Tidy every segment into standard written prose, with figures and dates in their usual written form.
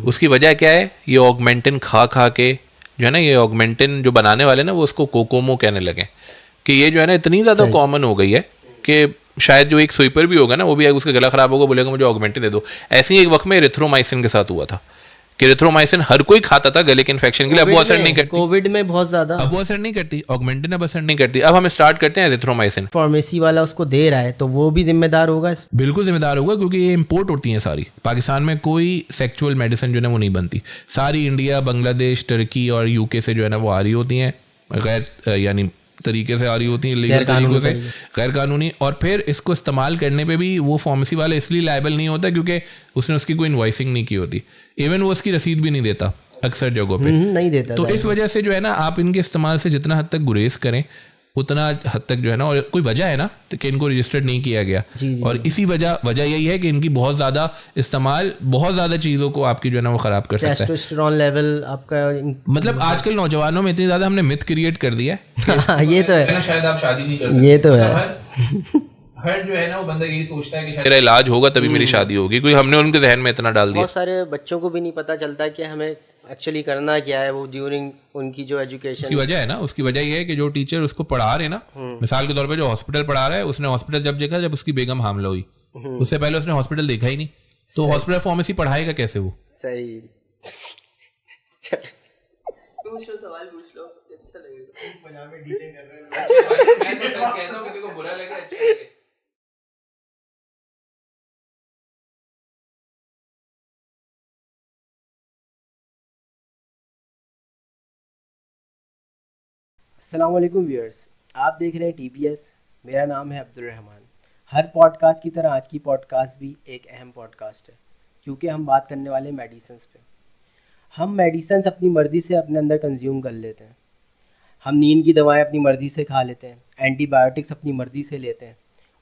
उसकी वजह क्या है, ये ऑगमेंटिन खा खा के जो है ना, ये ऑगमेंटिन जो बनाने वाले ना वो उसको कोकोमो कहने लगे कि ये जो है ना इतनी ज़्यादा कॉमन हो गई है कि शायद जो एक स्वीपर भी होगा ना वो भी उसका गला खराब होगा, बोलेगा मुझे ऑगमेंटिन दे दो। ऐसे ही एक वक्त में एरिथ्रोमाइसिन के साथ हुआ था कि एरिथ्रोमाइसिन हर कोई खाता था गले के इन्फेक्शन के लिए, अब वो असर नहीं करती। कोविड में बहुत ज्यादा, अब वो असर नहीं करती, ऑगमेंटिन अब असर नहीं करती। अब हम स्टार्ट करते हैं एरिथ्रोमाइसिन। फार्मेसी वाला उसको दे रहा है तो वो भी जिम्मेदार होगा बिल्कुल जिम्मेदार होगा, क्योंकि ये इंपोर्ट होती हैं सारी। पाकिस्तान में कोई सेक्सुअल मेडिसिन जो है वो नहीं बनती, सारी इंडिया, बांग्लादेश, तुर्की और यूके से जो है ना वो आ रही होती हैं, गैर यानी तरीके से आ रही होती हैं, लीगल तरीकों से, गैर कानूनी। और फिर इसको इस्तेमाल करने पे भी वो फार्मेसी वाला इसलिए लायबल नहीं होता क्योंकि उसने उसकी कोई इनवॉइसिंग नहीं की होती, इवन वो उसकी रसीद भी नहीं देता अक्सर जगहों पे, नहीं देता। तो इस वजह से जो है ना आप इनके इस्तेमाल से जितना हद तक गुरेज करें उतना हद तक जो है ना, और कोई वजह है ना कि इनको रजिस्टर्ड नहीं किया गया। और इसी वजह यही है कि इनकी बहुत ज़्यादा इस्तेमाल बहुत ज़्यादा चीज़ों को आपकी जो है ना वो ख़राब कर सकता है। टेस्टोस्टेरोन लेवल आपका, मतलब आजकल नौजवानों में इतनी ज़्यादा हमने मिथ क्रिएट कर दिया है ये तो है, शायद आप शादी नहीं कर सकते, ये तो है। हर जो है ना वो बंदा यही सोचता है कि मेरा इलाज होगा तभी मेरी शादी होगी, क्योंकि हमने उनके जहन में इतना डाल दिया। बहुत सारे बच्चों को भी नहीं पता चलता कि हमें एक्चुअली करना क्या है वो ड्यूरिंग उनकी जो एजुकेशन। उसकी वजह है ना, उसकी वजह ये है कि जो टीचर उसको पढ़ा रहे ना, मिसाल के तौर पे जो हॉस्पिटल पढ़ा रहा है, उसने हॉस्पिटल जब देखा जब उसकी बेगम हामला हुई, उससे पहले उसने हॉस्पिटल देखा ही नहीं, तो हॉस्पिटल फार्मेसी पढ़ाएगा कैसे वो? सही। सवाल पूछ लो, अच्छा लगेगा। अस्सलाम वालेकुम व्यूअर्स, आप देख रहे हैं TBS। मेरा नाम है अब्दुल रहमान। हर पॉडकास्ट की तरह आज की पॉडकास्ट भी एक अहम पॉडकास्ट है, क्योंकि हम बात करने वाले मेडिसिन्स पे। हम मेडिसिन्स अपनी मर्ज़ी से अपने अंदर कंज्यूम कर लेते हैं। हम नींद की दवाएं अपनी मर्ज़ी से खा लेते हैं, एंटीबायोटिक्स अपनी मर्ज़ी से लेते हैं,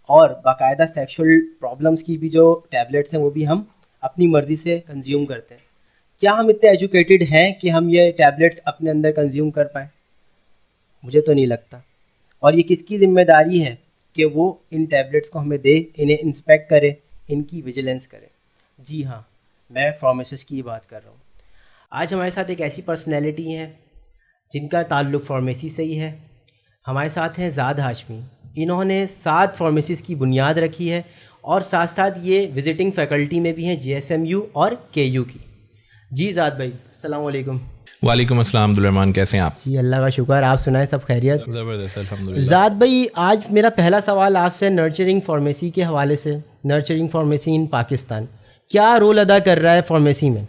और बाकायदा सेक्सुअल प्रॉब्लम्स की भी जो टैबलेट्स हैं वो भी हम अपनी मर्ज़ी से कंज्यूम करते हैं। क्या हम इतने एजुकेटेड हैं कि हम ये टैबलेट्स अपने अंदर कंज्यूम कर पाएँ? मुझे तो नहीं लगता। और ये किसकी ज़िम्मेदारी है कि वो इन टैबलेट्स को हमें दे, इन्हें इंस्पेक्ट करे, इनकी विजिलेंस करे? जी हाँ, मैं फार्मासिस्ट की बात कर रहा हूँ। आज हमारे साथ एक ऐसी पर्सनैलिटी हैं जिनका ताल्लुक़ फार्मेसी से ही है। हमारे साथ हैं ज़ाद हाशमी। इन्होंने 7 फार्मेसीज़ की बुनियाद रखी है और साथ साथ ये विज़िटिंग फैकल्टी में भी हैं JSMU और KU की। जी ज़ाद भाई, अस्सलाम वालेकुम। वालेकुम अस्सलाम अब्दुल रहमान, कैसे हैं आप? जी अल्लाह का शुक्र, आप सुनाएं, सब खैरियत? ज़बरदस्त, अल्हम्दुलिल्लाह। ज़ाद भाई, आज मेरा पहला सवाल आपसे नर्चरिंग फार्मेसी के हवाले से। नर्चरिंग फार्मेसी इन पाकिस्तान क्या रोल अदा कर रहा है फार्मेसी में,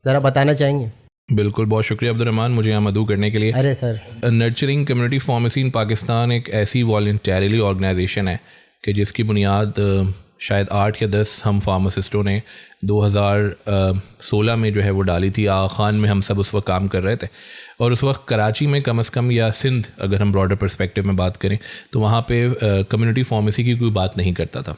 ज़रा बताना चाहेंगे? बिल्कुल, बहुत शुक्रिया अब्दुल रहमान मुझे यहाँ मदऊ करने के लिए। अरे सर, नर्चरिंग कम्युनिटी फार्मेसी इन पाकिस्तान एक ऐसी वॉलंटरीली ऑर्गेनाइजेशन है कि जिसकी बुनियाद शायद 8 या 10 हम फार्मासिस्टों ने 2016 में जो है वो डाली थी। आगा खान में हम सब उस वक्त काम कर रहे थे, और उस वक्त कराची में कम से कम, या सिंध अगर हम ब्रॉडर पर्सपेक्टिव में बात करें, तो वहाँ पे कम्युनिटी फार्मेसी की कोई बात नहीं करता था।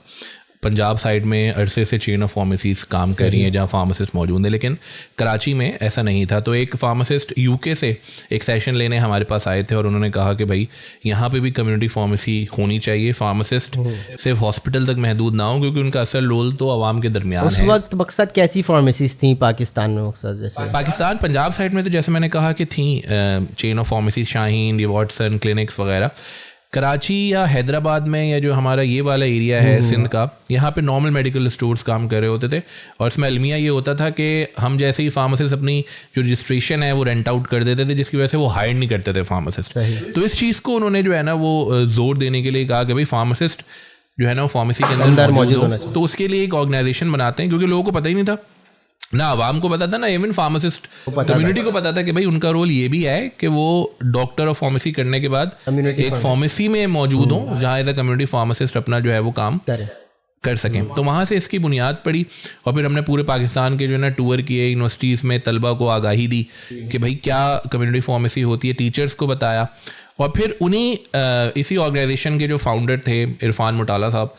पंजाब साइड में अरसे से चेन ऑफ फार्मेसीज काम कर रही हैं जहाँ फार्मासिस्ट मौजूद हैं, लेकिन कराची में ऐसा नहीं था। तो एक फार्मासिस्ट यूके से एक सेशन लेने हमारे पास आए थे और उन्होंने कहा कि भाई यहाँ पे भी कम्युनिटी फार्मेसी होनी चाहिए, फार्मासिस्ट सिर्फ हॉस्पिटल तक महदूद ना हो, क्योंकि उनका असल रोल तो आवाम के दरमियान उस वक्त मकसद कैसी फार्मेसीज थी पाकिस्तान में? मकसद जैसे पाकिस्तान पंजाब साइड में तो जैसे मैंने कहा कि थी chain of pharmacy, Shaheen, Watson clinics वगैरह। कराची या हैदराबाद में या जो हमारा ये वाला एरिया है सिंध का, यहाँ पे नॉर्मल मेडिकल स्टोर्स काम कर रहे होते थे, और इसमें अलमिया ये होता था कि हम जैसे ही फार्मासिस्ट अपनी जो रजिस्ट्रेशन है वो रेंट आउट कर देते थे, जिसकी वजह से वो हायर नहीं करते थे फार्मासिस्ट। तो इस चीज़ को उन्होंने जो है ना वो जोर देने के लिए कहा कि भाई फार्मासिस्ट जो है ना वो फार्मेसी के अंदर मौजूद होना चाहिए। तो उसके लिए एक ऑर्गेनाइजेशन बनाते हैं, क्योंकि लोगों को पता ही नहीं था, ना आवाम को पता था, ना इवन फार्मासिस्ट कम्युनिटी को पता था कि भाई उनका रोल ये भी है कि वो डॉक्टर ऑफ फार्मेसी करने के बाद एक फार्मेसी में मौजूद हो जहाँ एज अ कम्युनिटी फार्मासिस्ट अपना जो है वो काम कर सकें। तो वहाँ से इसकी बुनियाद पड़ी, और फिर हमने पूरे पाकिस्तान के जो है ना टूर किए, यूनिवर्सिटीज़ में तलबा को आगाही दी कि भाई क्या कम्युनिटी फार्मेसी होती है, टीचर्स को बताया। और फिर उन्हीं इसी ऑर्गेनाइजेशन के जो फाउंडर थे इरफान मुटाला साहब,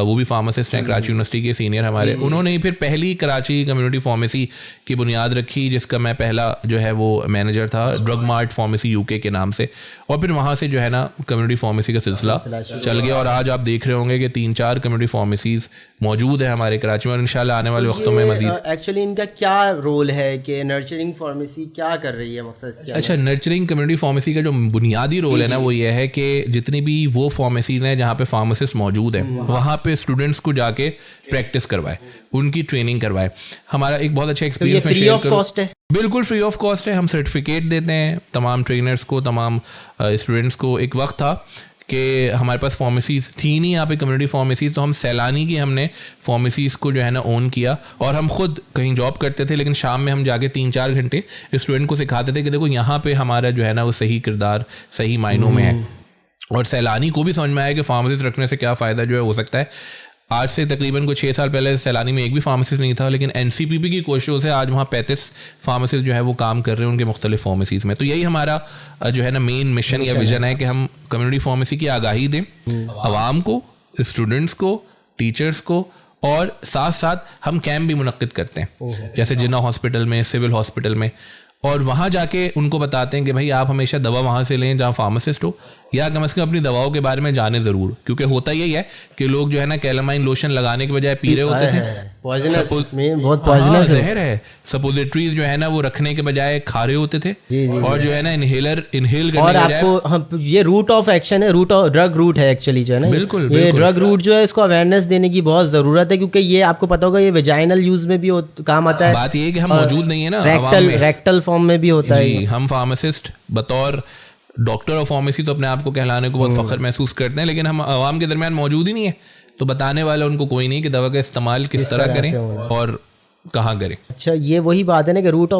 वो भी फार्मासिस्ट हैं, कराची यूनिवर्सिटी के सीनियर हमारे, उन्होंने ही फिर पहली कराची कम्युनिटी फार्मेसी की बुनियाद रखी, जिसका मैं पहला जो है वो मैनेजर था, ड्रग मार्ट फार्मेसी यूके के नाम से। और फिर वहाँ से जो है ना कम्युनिटी फार्मेसी का सिलसिला चल गया, और आज आप देख रहे होंगे कि 3-4 कम्युनिटी फार्मेसीज़ मौजूद है हमारे कराची में, और इंशाल्लाह आने वाले वक्तों में मज़ीद। एक्चुअली इनका क्या रोल है कि नर्चरिंग फार्मेसी क्या कर रही है मकसद इसके? अच्छा, नर्चरिंग कम्युनिटी फार्मेसी का जो बुनियादी रोल है ना वो ये है कि जितनी भी वो फार्मेसीज़ हैं जहाँ पे फार्मासिस्ट मौजूद हैं वहाँ पे स्टूडेंट्स को जाके प्रैक्टिस करवाए, उनकी ट्रेनिंग करवाए। हमारा एक बहुत अच्छा एक्सपीरियंस में शेयर करूं, कॉस्ट है? बिल्कुल फ्री ऑफ कॉस्ट है। हम सर्टिफिकेट देते हैं तमाम ट्रेनर्स को, तमाम स्टूडेंट्स को। एक वक्त था कि हमारे पास फार्मेसीज़ थी नहीं यहाँ पे, कम्युनिटी फार्मेसीज़, तो हम सैलानी की हमने फार्मेसीज़ को जो है ना ओन किया, और हम खुद कहीं जॉब करते थे लेकिन शाम में हम जाके 3-4 घंटे स्टूडेंट को सिखाते थे कि देखो यहाँ पे हमारा जो है ना वो सही किरदार सही मायनों में है। और सैलानी को भी समझ में आया कि फार्मेसिस्ट रखने से क्या फ़ायदा जो है हो सकता है। आज से तकरीबन कुछ 6 साल पहले सैलानी में एक भी फार्मेसिस्ट नहीं था, लेकिन NCPP की कोशिशों से आज वहाँ 35 फार्मेसिस्ट जो है वो काम कर रहे हैं उनके मुख्तलिफ फार्मेसीज़ में। तो यही हमारा जो है ना मेन मिशन या विजन है कि हम कम्युनिटी फार्मेसी की आगाही दें आवाम को, स्टूडेंट्स को, टीचर्स को, और साथ साथ हम कैंप भी मुनक्किद करते हैं जैसे जिन्ना हॉस्पिटल में, सिविल हॉस्पिटल में, और वहाँ जाके उनको बताते हैं कि भाई आप हमेशा दवा वहाँ से लें जहाँ फार्मासिस्ट हो, या कम से कम अपनी दवाओं के बारे में जाने ज़रूर, क्योंकि होता यही है कि लोग जो है ना कैलामाइन लोशन लगाने के बजाय पी रहे होते थे, बहुत पॉइजनस जहर है। सपोजिटरीज जो है ना वो रखने के बजाय खा रहे होते थे, और जो है ना इनहेल करने के बजाय। आपको ये रूट ऑफ एक्शन है, रूट ऑफ ड्रग रूट है एक्चुअली जो है ना, बिल्कुल ये ड्रग रूट जो है इसको अवेयरनेस देने की बहुत ज़रूरत है, क्योंकि ये आपको पता होगा ये वेजाइनल यूज में भी काम आता है। बात ये है कि हम मौजूद नहीं है ना, रेक्टल फॉर्म में भी होता है। जी, हम फार्मासिस्ट बतौर डॉक्टर ऑफ फार्मेसी तो अपने आप को कहलाने को बहुत फख्र महसूस करते हैं, लेकिन हम आवाम के दरमियान मौजूद ही नहीं है, तो बताने वाला उनको कोई नहीं कि दवा का इस्तेमाल किस तरह करें और कहाँ करें। अच्छा, ये वही बात है ना कि रूट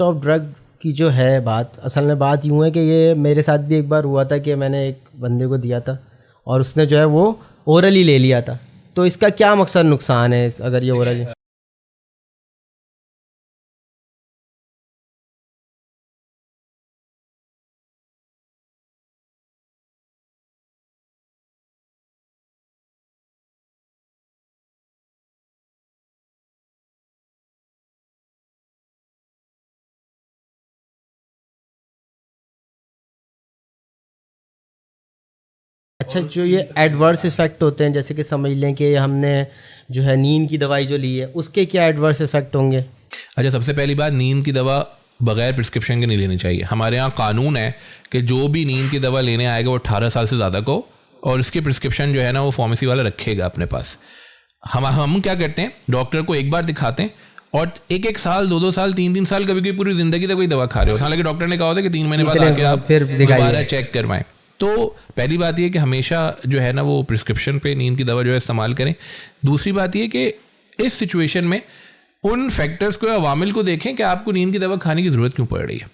ऑफ ड्रग की जो है बात, असल में बात यूँ है कि ये मेरे साथ भी एक बार हुआ था कि मैंने एक बंदे को दिया था और उसने जो है वो ओरली ले लिया था। तो इसका क्या मकसद नुकसान है अगर ये ओरली? अच्छा, जो ये एडवर्स इफ़ेक्ट होते हैं, जैसे कि समझ लें कि हमने जो है नींद की दवाई जो ली है उसके क्या एडवर्स इफ़ेक्ट होंगे? अच्छा, सबसे पहली बात, नींद की दवा बगैर प्रिस्क्रिप्शन के नहीं लेनी चाहिए। हमारे यहाँ कानून है कि जो भी नींद की दवा लेने आएगा वो 18 साल से ज़्यादा को, और इसकी प्रिस्क्रिप्शन जो है ना वो फार्मेसी वाला रखेगा अपने पास। हम क्या करते हैं, डॉक्टर को एक बार दिखाते हैं और 1-1 साल, 2-2 साल, 3-3 साल, कभी कभी पूरी ज़िंदगी तक कोई दवा खा रहे हो। हालांकि डॉक्टर ने कहा होता है कि 3 महीने बाद आके आप फिर दोबारा चेक करवाएं। तो पहली बात यह कि हमेशा जो है ना वो प्रिस्क्रिप्शन पे नींद की दवा जो है इस्तेमाल करें। दूसरी बात यह कि इस सिचुएशन में उन फैक्टर्स को, अवामिल को देखें कि आपको नींद की दवा खाने की ज़रूरत क्यों पड़ रही है,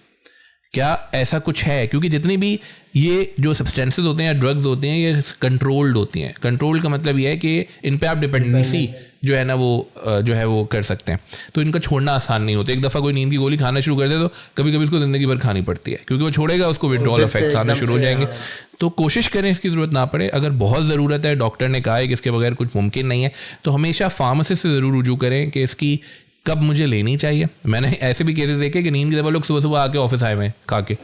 क्या ऐसा कुछ है। क्योंकि जितनी भी ये जो सब्सटेंसेस होते हैं या ड्रग्स होते हैं ये कंट्रोल्ड होती हैं। कंट्रोल का मतलब ये है कि इन पे आप डिपेंडेंसी जो है ना वो कर सकते हैं, तो इनका छोड़ना आसान नहीं होता। एक दफ़ा कोई नींद की गोली खाना शुरू कर दे तो कभी कभी उसको ज़िंदगी भर खानी पड़ती है, क्योंकि वो छोड़ेगा उसको विड्रॉल इफेक्ट्स आने शुरू हो जाएंगे। तो कोशिश करें इसकी ज़रूरत ना पड़े। अगर बहुत ज़रूरत है, डॉक्टर ने कहा है कि इसके बगैर कुछ मुमकिन नहीं है, तो हमेशा फार्मासिस्ट से ज़रूर रुजू करें कि इसकी कब मुझे लेनी चाहिए। मैंने ऐसे भी केसेस देखे कि नींद की दवा लोग सुबह सुबह आके ऑफिस आए हुए खा के,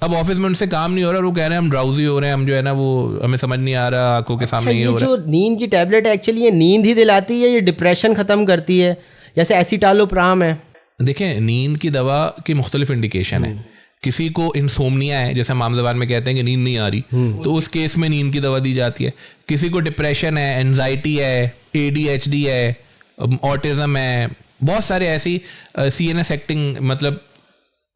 अब ऑफिस में उनसे काम नहीं हो रहा, वो कह रहे हैं हम ड्राउजी हो रहे हैं, हम जो है ना वो हमें समझ नहीं आ रहा, आंखों के सामने ये हो रहा है। जो नींद की टैबलेट है एक्चुअली ये नींद ही दिलाती है, ये डिप्रेशन ख़त्म करती है, जैसे एसिटालोप्राम है। देखें, नींद की दवा की मुख्तलिफ इंडिकेशन है। किसी को इंसोमनिया है, जैसे हम आम ज़बान में कहते हैं कि नींद नहीं आ रही, तो उस केस में नींद की दवा दी जाती है। किसी को डिप्रेशन है, एनजाइटी है, ADHD है, ऑटिज़म है, बहुत सारे ऐसी CNS एक्टिंग, मतलब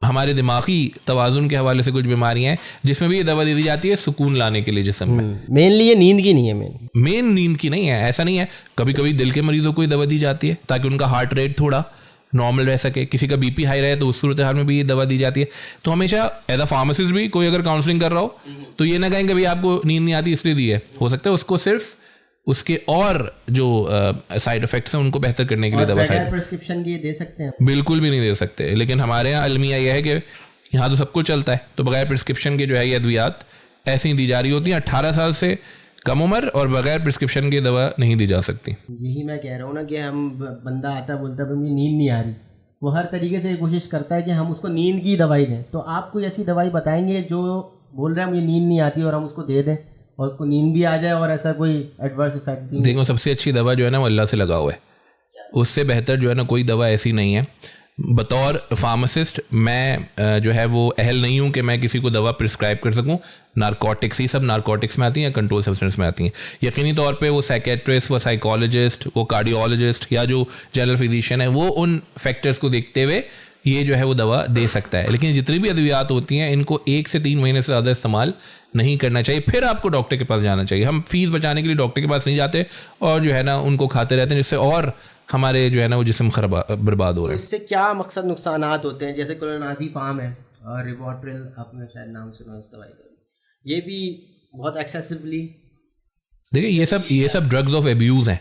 हमारे दिमागी तवाज़ुन के हवाले से कुछ बीमारियां हैं जिसमें भी ये दवा दी जाती है सुकून लाने के लिए जिस्म में। मेनली ये नींद की नहीं है, मेन नींद की नहीं है, ऐसा नहीं है। कभी कभी दिल के मरीजों को ये दवा दी जाती है ताकि उनका हार्ट रेट थोड़ा नॉर्मल रह सके। किसी का BP हाई रहे तो उस सूरत हाल में भी ये दवा दी जाती है। तो हमेशा एज अ फार्मासिस्ट भी कोई अगर काउंसलिंग कर रहा हो तो ये ना कहें कि भाई आपको नींद नहीं आती इसलिए दी है। हो सकता है उसको सिर्फ उसके और जो साइड इफेक्ट्स हैं उनको बेहतर करने के लिए दवा साइड प्रिस्क्रिप्शन की दे सकते हैं? बिल्कुल भी नहीं दे सकते। लेकिन हमारे यहाँ अलमिया यह है कि यहाँ तो सब कुछ चलता है, तो बगैर प्रिस्क्रिप्शन के जो है ये अद्वियात ऐसे ही दी जा रही होती हैं। 18 साल से कम उम्र और बगैर प्रिस्क्रिप्शन की दवा नहीं दी जा सकती। यही मैं कह रहा हूँ ना कि हम बंदा आता बोलता है मुझे नींद नहीं आ रही, वो हर तरीके से कोशिश करता है कि हम उसको नींद की दवाई दें। तो आप कोई ऐसी दवाई बताएंगे जो बोल रहा है मुझे नींद नहीं आती और हम उसको दे दें और उसको नींद भी आ जाए और ऐसा कोई एडवर्स इफेक्ट भी नहीं। देखो सबसे अच्छी दवा जो है ना वो अल्लाह से लगा हुआ है, उससे बेहतर जो है ना कोई दवा ऐसी नहीं है। बतौर फार्मासिस्ट मैं जो है वो अहल नहीं हूँ कि मैं किसी को दवा प्रिस्क्राइब कर सकूँ। नारकोटिक्स, ये सब नारकोटिक्स में आती हैं या कंट्रोल सब्सटेंस में आती हैं। यकीनी तौर पे वो साइकेट्रिस्ट, वो साइकोलॉजिस्ट, वो कार्डियोलॉजिस्ट या जो जनरल फिजिशियन है वो उन फैक्टर्स को देखते हुए ये जो है वो दवा दे सकता है। लेकिन जितनी भी अद्वियात होती हैं इनको 1 से 3 महीने से ज़्यादा इस्तेमाल नहीं करना चाहिए, फिर आपको डॉक्टर के पास जाना चाहिए। हम फीस बचाने के लिए डॉक्टर के पास नहीं जाते और जो है ना उनको खाते रहते हैं, जिससे और हमारे जो है ना वो जिस्म बर्बाद हो रहे हैं। इससे क्या मकसद नुकसानात होते हैं? जैसे क्लोनाज़ेपाम है और रिवोट्रिल, आपने शायद नाम सुना उस दवाई का, ये भी बहुत एक्सेसिवली। देखिए ये सब ड्रग्स ऑफ एब्यूज़ हैं,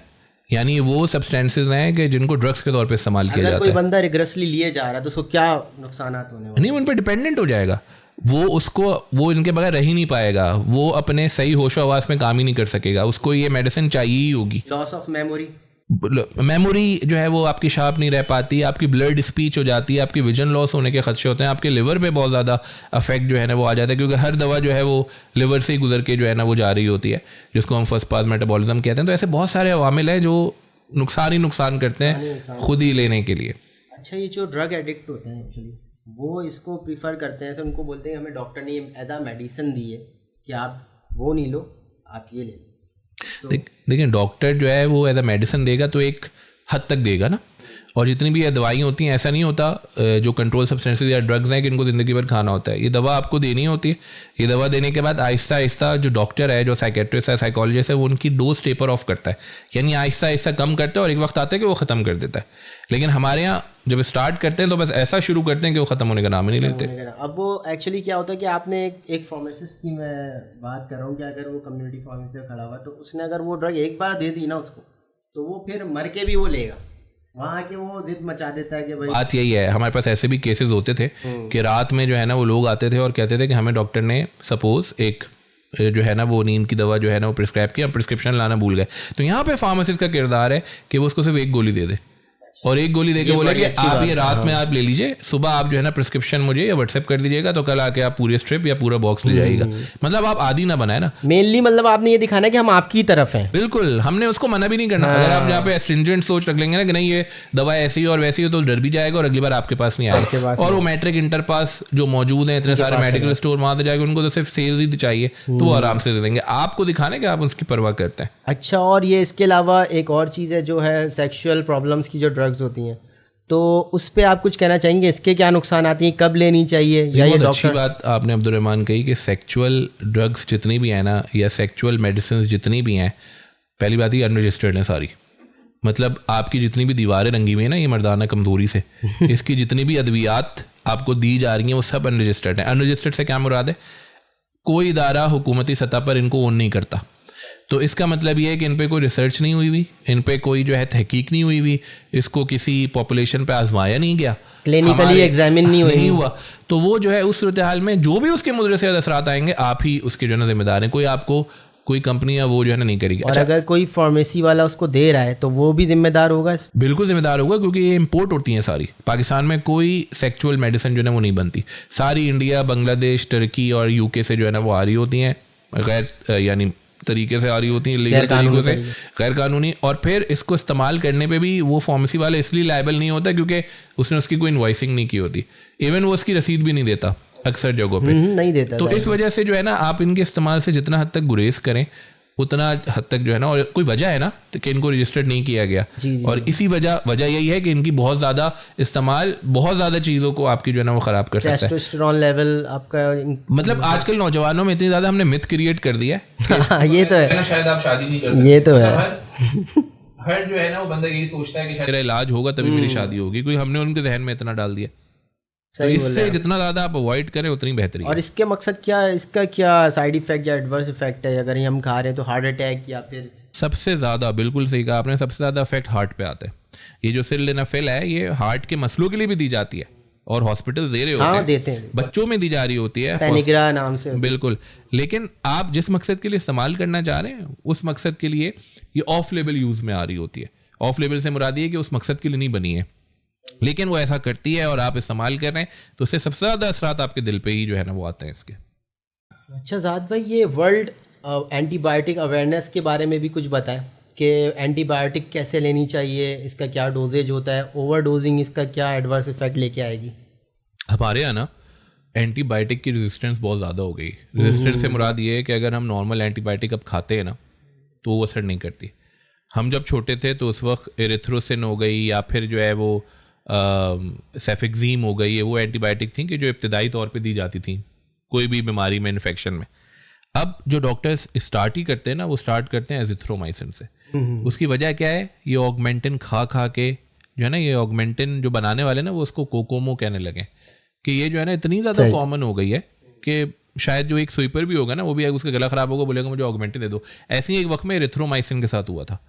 यानी वो सब्सटेंसेस हैं कि जिनको ड्रग्स के तौर पे इस्तेमाल किया जाता है। कोई बंदा रिग्रेसली लिए जा रहा है तो उसको क्या नुकसानात होने वाले? नहीं, उन पर डिपेंडेंट हो जाएगा वो इनके बगैर रह ही नहीं पाएगा, वो अपने सही होशो हवास में काम ही नहीं कर सकेगा, उसको ये मेडिसिन चाहिए ही होगी। लॉस ऑफ मेमोरी जो है वो आपकी शार्प नहीं रह पाती, आपकी ब्लड स्पीच हो जाती है, आपकी विजन लॉस होने के खदशे होते हैं, आपके लिवर पे बहुत ज़्यादा अफेक्ट जो है ना वो आ जाता है, क्योंकि हर दवा जो है वो लिवर से ही गुजर के जो है ना वो जा रही होती है, जिसको हम फर्स्ट पास मेटाबॉलिज्म कहते हैं। तो ऐसे बहुत सारे अवामिल हैं जो नुकसान ही नुकसान करते हैं खुद ही लेने के लिए। अच्छा, ये जो ड्रग एडिक्ट होते हैं एक्चुअली वो इसको प्रीफर करते हैं, ऐसे उनको बोलते हैं हमें डॉक्टर ने एज अ मेडिसिन दी है कि आप वो नहीं लो, आप ये ले लो। देखिए डॉक्टर जो है वो एज अ मेडिसिन देगा तो एक हद तक देगा ना, और जितनी भी ये दवाइयाँ होती हैं ऐसा नहीं होता जो कंट्रोल सब्सटेंसेस या ड्रग्स हैं कि इनको ज़िंदगी भर खाना होता है। ये दवा आपको देनी होती है, ये दवा देने के बाद आहिस्ता आहिस्ता जो डॉक्टर है, जो साइकेट्रिस्ट है, साइकोलॉजिस्ट है, वो उनकी डोज टेपर ऑफ करता है, यानी आहिस्ता आहिस्ता कम करता है और एक वक्त आता है कि वो ख़त्म कर देता है। लेकिन हमारे यहाँ जब स्टार्ट करते हैं तो बस ऐसा शुरू करते हैं कि वो ख़त्म होने का नाम ही नहीं लेते। अब वो एक्चुअली क्या होता है कि आपने एक फार्मासिस्ट की मैं बात कर रहा हूँ कि अगर वो कम्युनिटी फार्मेसी में खड़ा हुआ तो उसने अगर वो ड्रग एक बार दे दी ना उसको, तो वो फिर मर के भी वो लेगा, वहाँ के वो जिद मचा देता है कि भाई। बात यही है, हमारे पास ऐसे भी केसेस होते थे कि रात में जो है ना वो लोग आते थे और कहते थे कि हमें डॉक्टर ने सपोज एक जो है ना वो नींद की दवा जो है ना वो प्रिस्क्राइब किया, प्रिस्क्रिप्शन लाना भूल गए। तो यहाँ पे फार्मासिस्ट का किरदार है कि वो उसको सिर्फ एक गोली दे दे और एक गोली देके बोले कि आप ये रात में आप ले लीजिए, सुबह आप जो है ना प्रिस्क्रिप्शन मुझे या व्हाट्सएप कर दीजिएगा, तो कल आके आप पूरे स्ट्रिप या पूरा बॉक्स ले जाइएगा। मतलब आप आदी ना बनाए ना, मेनली मतलब आपने ये दिखाना कि हम आपकी तरफ हैं। बिल्कुल, हमने उसको मना भी नहीं करना। अगर आप यहाँ पे स्ट्रिंजेंट सोच रख लेंगे ना कि नहीं ये दवा ऐसी और वैसी हो, तो डर भी जाएगा और अगली बार आपके पास नहीं आएगा। और वो मैट्रिक इंटर पास जो मौजूद हैं इतने सारे मेडिकल स्टोर, वहां से जाएगा, उनको तो सिर्फ सेल्स ही चाहिए तो वो आराम से दे देंगे। आपको दिखाने कि आप उसकी परवाह करते हैं। अच्छा, और ये इसके अलावा एक और चीज़ है जो है सेक्सुअल प्रॉब्लम्स की जो ड्रग्स होती हैं, तो उस पे आप कुछ कहना चाहेंगे? इसके क्या नुकसान आती हैं, कब लेनी चाहिए? या ये अच्छी बात आपने अब्दुर्रहमान कही कि सेक्सुअल ड्रग्स जितनी भी हैं ना या सेक्सुअल मेडिसिन जितनी भी हैं, पहली बात ही अनरजिस्टर्ड हैं सारी। मतलब आपकी जितनी भी दीवारें रंगी हुई हैं ना ये मर्दाना कमजोरी से, इसकी जितनी भी अद्वियात आपको दी जा रही हैं वो सब अनरजिस्टर्ड हैं। अनरजिस्टर्ड से क्या मुराद है? कोई इदारा हुकूमती सतह पर इनको ओन नहीं करता। तो इसका मतलब ये है कि इन पे कोई रिसर्च नहीं हुई हुई, इन पे कोई जो है तहकीक नहीं हुई हुई, इसको किसी पॉपुलेशन पे आजमाया नहीं गया, क्लिनिकली एग्जामिन नहीं हुआ। तो वो जो है उस सूरत हाल में जो भी उसके मुद्रे से असरात आएंगे आप ही उसके जो है ना जिम्मेदार हैं, कोई आपको कोई कंपनी या वो जो है ना नहीं करेगी। और अगर कोई फार्मेसी वाला उसको दे रहा है तो वो भी जिम्मेदार होगा? बिल्कुल जिम्मेदार होगा, क्योंकि ये इंपोर्ट होती हैं सारी। पाकिस्तान में कोई सेक्सुअल मेडिसिन जो है वो नहीं बनती, सारी इंडिया, बांग्लादेश, तुर्की और यूके से जो है ना वो आ रही होती हैं, गैर यानी तरीके से आ रही होती हैं, लीगल तरीकों से, गैर कानूनी। और फिर इसको इस्तेमाल करने पे भी वो फार्मेसी वाला इसलिए लायबल नहीं होता क्योंकि उसने उसकी कोई इनवॉइसिंग नहीं की होती, इवन वो उसकी रसीद भी नहीं देता अक्सर जगहों पे, नहीं देता। तो इस वजह से जो है ना आप इनके इस्तेमाल से जितना हद तक गुरेज करें उतना हद तक जो है ना, और कोई वजह है ना कि इनको रजिस्टर्ड नहीं किया गया। और इसी वजह यही है कि इनकी बहुत ज़्यादा इस्तेमाल बहुत ज़्यादा चीज़ों को आपकी जो है ना वो ख़राब कर सकता है। टेस्टोस्टेरोन लेवल आपका, मतलब आजकल नौजवानों में इतनी ज़्यादा हमने मिथ क्रिएट कर दिया है। ये तो है, शायद आप शादी नहीं करते, ये तो है। हर जो है ना वो बंदा यही सोचता है कि मेरा इलाज होगा तभी मेरी शादी होगी, कोई हमने उनके जहन में इतना डाल दिया। तो इससे जितना ज़्यादा आप अवॉइड करें उतनी बेहतरी। और इसके मकसद क्या है, इसका क्या साइड इफेक्ट या एडवर्स इफेक्ट है? अगर हम खा रहे हैं तो हार्ट अटैक या फिर सबसे ज़्यादा, बिल्कुल सही कहा आपने, सबसे ज़्यादा इफेक्ट हार्ट पे आता है। ये जो सिल्डेनाफिल है ये हार्ट के मसलों के लिए भी दी जाती है और हॉस्पिटल दे रहे होते हैं, देते हैं, बच्चों में दी जा रही होती है पेनिग्रा नाम से। बिल्कुल, लेकिन आप जिस मकसद के लिए इस्तेमाल करना चाह रहे हैं उस मकसद के लिए ये ऑफ लेवल यूज़ में आ रही होती है। ऑफ लेवल से मुराद ये कि उस मकसद के लिए नहीं बनी है, लेकिन वो ऐसा करती है और आप इस्तेमाल कर रहे हैं तो उससे सबसे ज़्यादा असरात आपके दिल पे ही जो है ना वो आते हैं इसके। अच्छा ज़ाद भाई, ये वर्ल्ड एंटीबायोटिक अवेयरनेस के बारे में भी कुछ बताएं कि एंटीबायोटिक कैसे लेनी चाहिए, इसका क्या डोजेज होता है, ओवर डोजिंग इसका क्या एडवर्स इफेक्ट लेके आएगी। हमारे यहाँ ना एंटीबायोटिक की रेजिस्टेंस बहुत ज़्यादा हो गई। रेजिस्टेंस से मुराद ये है कि अगर हम नॉर्मल एंटीबायोटिक अब खाते हैं ना तो वो असर नहीं करती। हम जब छोटे थे तो उस वक्त एरिथ्रोसिन हो गई या फिर जो है वो सेफिक्जीम हो गई है, वो एंटीबायोटिक थी कि जो इब्तदाई तौर पे दी जाती थी कोई भी बीमारी में, इन्फेक्शन में। अब जो डॉक्टर्स स्टार्ट ही करते हैं ना, वो स्टार्ट करते हैं एजिथ्रोमाइसिन से। उसकी वजह क्या है, ये ऑगमेंटिन खा खा के जो है ना, ये ऑगमेंटिन जो बनाने वाले ना वो उसको कोकोमो कहने लगे कि ये जो है ना इतनी ज़्यादा कॉमन हो गई है कि शायद जो एक स्वीपर भी होगा ना वो भी उसका गला खराब होगा, बोलेगा मुझे ऑगमेंटिन दे दो। ऐसे ही एक वक्त में एरिथ्रोमाइसिन के साथ हुआ था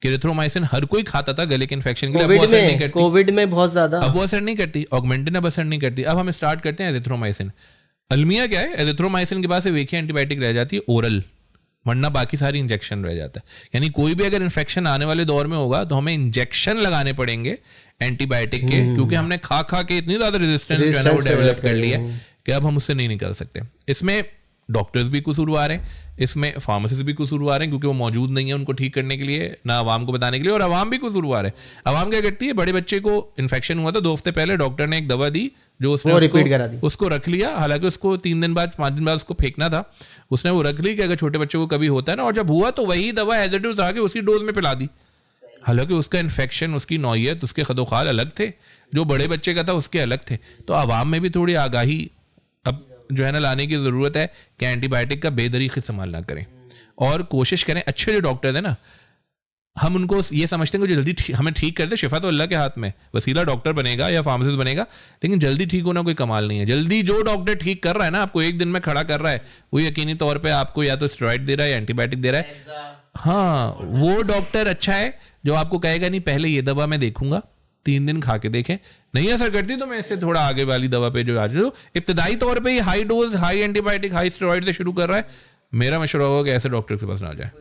कि एरिथ्रोमाइसिन हर कोई खाता था गले के इन्फेक्शन के लिए। कोविड में बहुत ज़्यादा अब वो असर नहीं करती, ऑगमेंटिन अब असर नहीं करती। अब हम स्टार्ट करते हैं एजिथ्रोमाइसिन। अलमिया क्या है, एजिथ्रोमाइसिन के बाद से एक ही एंटीबायोटिक रह जाती है ओरल, वरना बाकी सारी इंजेक्शन रह जाता है। यानी कोई भी अगर इन्फेक्शन आने वाले दौर में होगा तो हमें इंजेक्शन लगाने पड़ेंगे एंटीबायोटिक के, क्योंकि हमने खा खा के इतनी ज्यादा रेजिस्टेंस जो है ना वो डेवलप कर लिया कि अब हम उससे नहीं निकल सकते। इसमें डॉक्टर्स भी कसूरवार हैं, इसमें फार्मासिस्ट भी कसूरवार हैं क्योंकि वो मौजूद नहीं है उनको ठीक करने के लिए, ना आवाम को बताने के लिए, और आवाम भी कसूरवार है। आवाम क्या करती है, बड़े बच्चे को इन्फेक्शन हुआ था 2 हफ्ते पहले, डॉक्टर ने एक दवा दी जो उसने रिपीट करा दी, उसको रख लिया। हालांकि उसको 3 दिन बाद 5 दिन बाद उसको फेंकना था, उसने वो रख ली कि अगर छोटे बच्चे को कभी होता है ना, और जब हुआ तो वही दवा एज इट इज आके उसी डोज में पिला दी। हालांकि उसका इन्फेक्शन, उसकी नौयत, उसके खदोखाल अलग थे, जो बड़े बच्चे का था उसके अलग थे। तो आवाम में भी थोड़ी आगाही अब जो है ना लाने की ज़रूरत है कि एंटीबायोटिक का बेदरीक इस्तेमाल ना करें और कोशिश करें। अच्छे जो डॉक्टर हैं ना, हम उनको ये समझते हैं कि जो जल्दी हमें ठीक कर दे, शिफा तो अल्लाह के हाथ में, वसीला डॉक्टर बनेगा या फार्मासिस्ट बनेगा, लेकिन जल्दी ठीक होना कोई कमाल नहीं है। जल्दी जो डॉक्टर ठीक कर रहा है ना, आपको एक दिन में खड़ा कर रहा है, वो यकीनी तौर पे आपको या तो स्टेरॉइड दे रहा है या एंटीबायोटिक दे रहा है। हाँ, वो डॉक्टर अच्छा है जो आपको कहेगा नहीं पहले ये दवा मैं देखूंगा, 3 दिन खा के देखें, नहीं असर करती तो मैं इससे थोड़ा आगे वाली दवा पे जो आज जो इब्तदाई तौर पे high dose, high antibiotic, high steroid से शुरू कर रहा है, मेरा मशवरा होगा कि ऐसे डॉक्टर के पास ना जाए।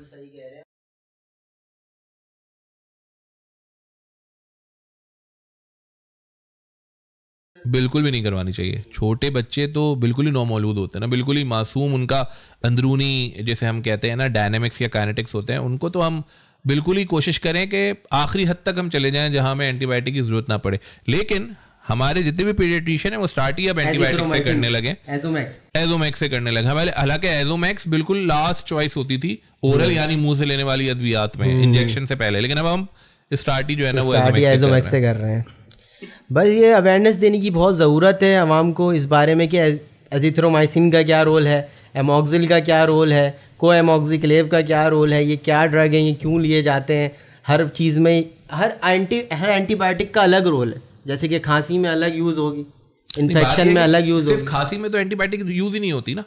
बिल्कुल भी नहीं करवानी चाहिए। छोटे बच्चे तो बिल्कुल ही नौमौलूद होते हैं ना, बिल्कुल ही मासूम, उनका अंदरूनी जैसे हम कहते हैं ना डायनेमिक्स या काइनेटिक्स होते हैं, उनको तो हम बिल्कुल ही कोशिश करें कि आखिरी हद तक हम चले जाएं जहां हमें एंटीबायोटिक की जरूरत ना पड़े। लेकिन हमारे जितने भी पीडियाट्रिशियन है वो स्टार्ट ही अब एंटीबायोटिक से करने लगे, एजोमैक्स से करने लगे। हालांकि एजोमैक्स बिल्कुल लास्ट चॉइस होती थी ओरल यानी मुंह से लेने वाली अद्वियात में, इंजेक्शन से पहले, लेकिन अब हम स्टार्ट ही जो है ना वो एजोमैक्स से कर रहे हैं। बस ये अवेयरनेस देने की बहुत ज़रूरत है आवाम को इस बारे में कि एजिथ्रोमाइसिन का क्या रोल है, एमॉक्सिल का क्या रोल है, कोएमॉक्सिक्लेव का क्या रोल है, ये क्या ड्रग है, ये क्यों लिए जाते हैं। हर चीज़ में हर एंटीबायोटिक का अलग रोल है, जैसे कि खांसी में अलग यूज़ होगी, इन्फेक्शन में अलग यूज़ होगी। सिर्फ खांसी में तो एंटीबायोटिक यूज़ ही नहीं होती ना।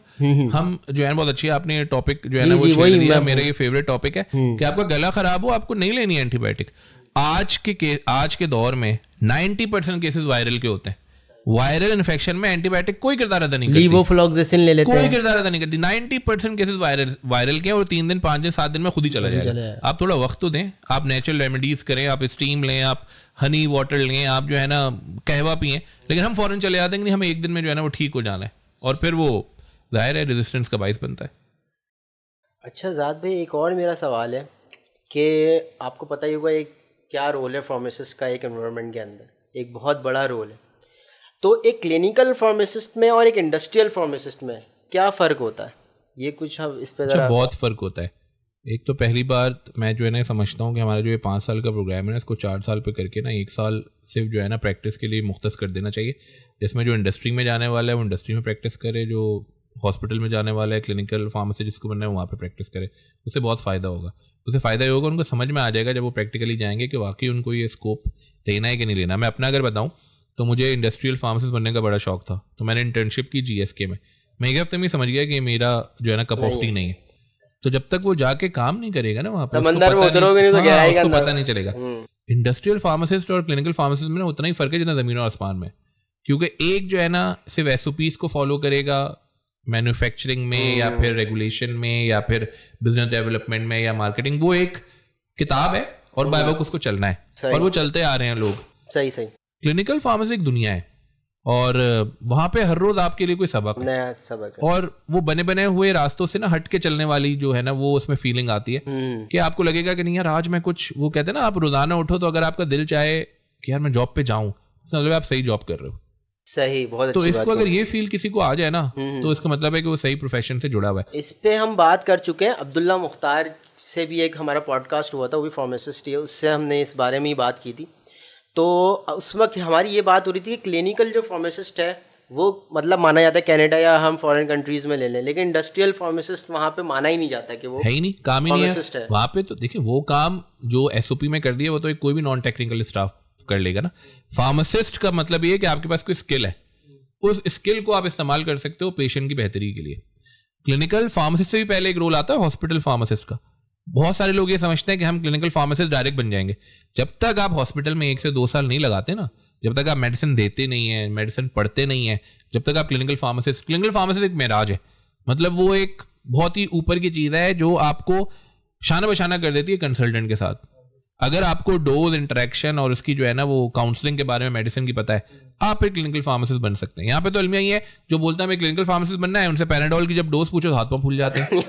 हम जो है बहुत अच्छी आपने टॉपिक जो है ना वो छेड़ दिया, मेरा ये फेवरेट टॉपिक है कि आपका गला खराब हो आपको नहीं लेनी एंटीबायोटिक। आज के दौर में 90% केसेस वायरल के होते हैं। वायरल इन्फेक्शन में एंटीबायोटिक कोई किरदार अदा नहीं करती, लीवोफ्लॉक्सेसिन ले लेते हैं, कोई किरदार अदा नहीं करती। 90% केसेस वायरल के और 3 दिन 5 दिन 7 दिन में खुद ही चला जाएगा। आप थोड़ा वक्त तो दें, आप नेचुरल रेमेडीज करें, आप स्टीम लें, आप हनी वाटर लें, आप जो है ना कहवा पिए, लेकिन हम फौरन चले जाते हैं कि हमें एक दिन में जो है ना वो ठीक हो जाना है, और फिर वो जाहिर है रेजिस्टेंस का बाइस बनता है। अच्छा ज़ाद भाई, एक और मेरा सवाल है कि आपको पता ही होगा एक क्या रोल है फार्मासिस्ट का एक एनवायरनमेंट के अंदर, एक बहुत बड़ा रोल है। तो एक क्लिनिकल फार्मासिस्ट में और एक इंडस्ट्रियल फार्मासिस्ट में क्या फ़र्क होता है, ये कुछ हम इस पे जरा। बहुत फ़र्क होता है। एक तो पहली बात मैं जो है ना समझता हूँ कि हमारा जो ये 5 साल का प्रोग्राम है ना, इसको 4 साल पे करके ना 1 साल सिर्फ जो है ना प्रैक्टिस के लिए मुख्तस कर देना चाहिए, जिसमें जो इंडस्ट्री में जाने वाला है वो इंडस्ट्री में प्रैक्टिस करे, जो हॉस्पिटल में जाने वाला है क्लिनिकल फार्मेसी जिसको बनना है वहाँ पे प्रैक्टिस करे। उससे बहुत फ़ायदा होगा। उससे फ़ायदा ये होगा उनको समझ में आ जाएगा जब वो प्रैक्टिकली जाएंगे कि वाकई उनको ये स्कोप लेना है कि नहीं लेना। मैं अपना अगर बताऊँ तो मुझे इंडस्ट्रियल फार्मासिस्ट बनने का बड़ा शौक था, तो मैंने इंटर्नशिप की GSK में। मैं 1 हफ्ते में समझ गया कि मेरा जो है ना कप ऑफ टी नहीं है। तो जब तक वो जाके काम नहीं करेगा ना वहाँ पर, उसको पता नहीं चलेगा। इंडस्ट्रियल फार्मासिस्ट और क्लिनिकल फार्मासिस्ट में उतना ही फ़र्क है जितना ज़मीन और आसमान में, क्योंकि एक जो है ना सिर्फ SOPs को फॉलो करेगा मैन्युफैक्चरिंग में या फिर रेगुलेशन में या फिर बिजनेस डेवलपमेंट में या मार्केटिंग, वो एक किताब है और बाय बुक उसको चलना है, और वो चलते आ रहे हैं लोग। सही। क्लिनिकल फार्मेसी एक दुनिया है, और वहाँ पे हर रोज आपके लिए कोई सबक है, नया सबक है। और वो बने बने हुए रास्तों से ना हट के चलने वाली जो है ना वो उसमें फीलिंग आती है कि आपको लगेगा कि नहीं यार आज मैं कुछ, वो कहते हैं ना आप रोजाना उठो तो अगर आपका दिल चाहे कि यार मैं जॉब पे जाऊं, मतलब आप सही जॉब कर रहे हो। सही, बहुत अच्छी तो बात इसको अगर ये फील किसी को आ जाए ना तो इसका मतलब है कि वो सही प्रोफेशन से जुड़ा हुआ है। इस पे हम बात कर चुके हैं, अब्दुल्ला मुख्तार से भी एक हमारा पॉडकास्ट हुआ था, वो भी फार्मासिस्ट ही है, उससे हमने इस बारे में ही बात की थी। तो उस वक्त हमारी ये बात हो रही थी कि क्लिनिकल जो फार्मासिस्ट है वो मतलब माना जाता है कनाडा या हम फॉरेन कंट्रीज़ में ले लें, लेकिन इंडस्ट्रियल फार्मासिस्ट वहाँ पे माना ही नहीं जाता कि वो है ही नहीं, काम ही नहीं pharmacist है है। वहाँ पे। तो देखिए वो काम जो एसओपी में कर दिया वो तो एक कोई भी नॉन टेक्निकल स्टाफ कर लेगा ना। फार्मासिस्ट का मतलब ये है कि आपके पास कोई स्किल है, उस स्किल को आप इस्तेमाल कर सकते हो पेशेंट की बेहतरी के लिए। क्लिनिकल फार्मासिस्ट से भी पहले एक रोल आता है हॉस्पिटल फार्मासिस्ट का। बहुत सारे लोग ये समझते हैं कि हम क्लिनिकल फार्मासिस्ट डायरेक्ट बन जाएंगे। जब तक आप हॉस्पिटल में 1 से 2 साल नहीं लगाते ना, जब तक आप मेडिसिन देते नहीं है, मेडिसिन पढ़ते नहीं है, जब तक आप क्लिनिकल फार्मासिस्ट एक मेराज है, मतलब वो एक बहुत ही ऊपर की चीज है जो आपको शाना बशाना कर देती है कंसल्टेंट के साथ। अगर आपको डोज इंटरेक्शन और उसकी जो है ना वो काउंसलिंग के बारे में मेडिसिन की पता है, आप एक क्लिनिकल फार्मासिस्ट बन सकते हैं। यहाँ पे तो अलमिया ही है जो बोलता है मैं क्लिनिकल फार्मासिस्ट बनना है, उनसे पैराडोल की जब डोज पूछो तो हाथ पांव फूल जाते हैं।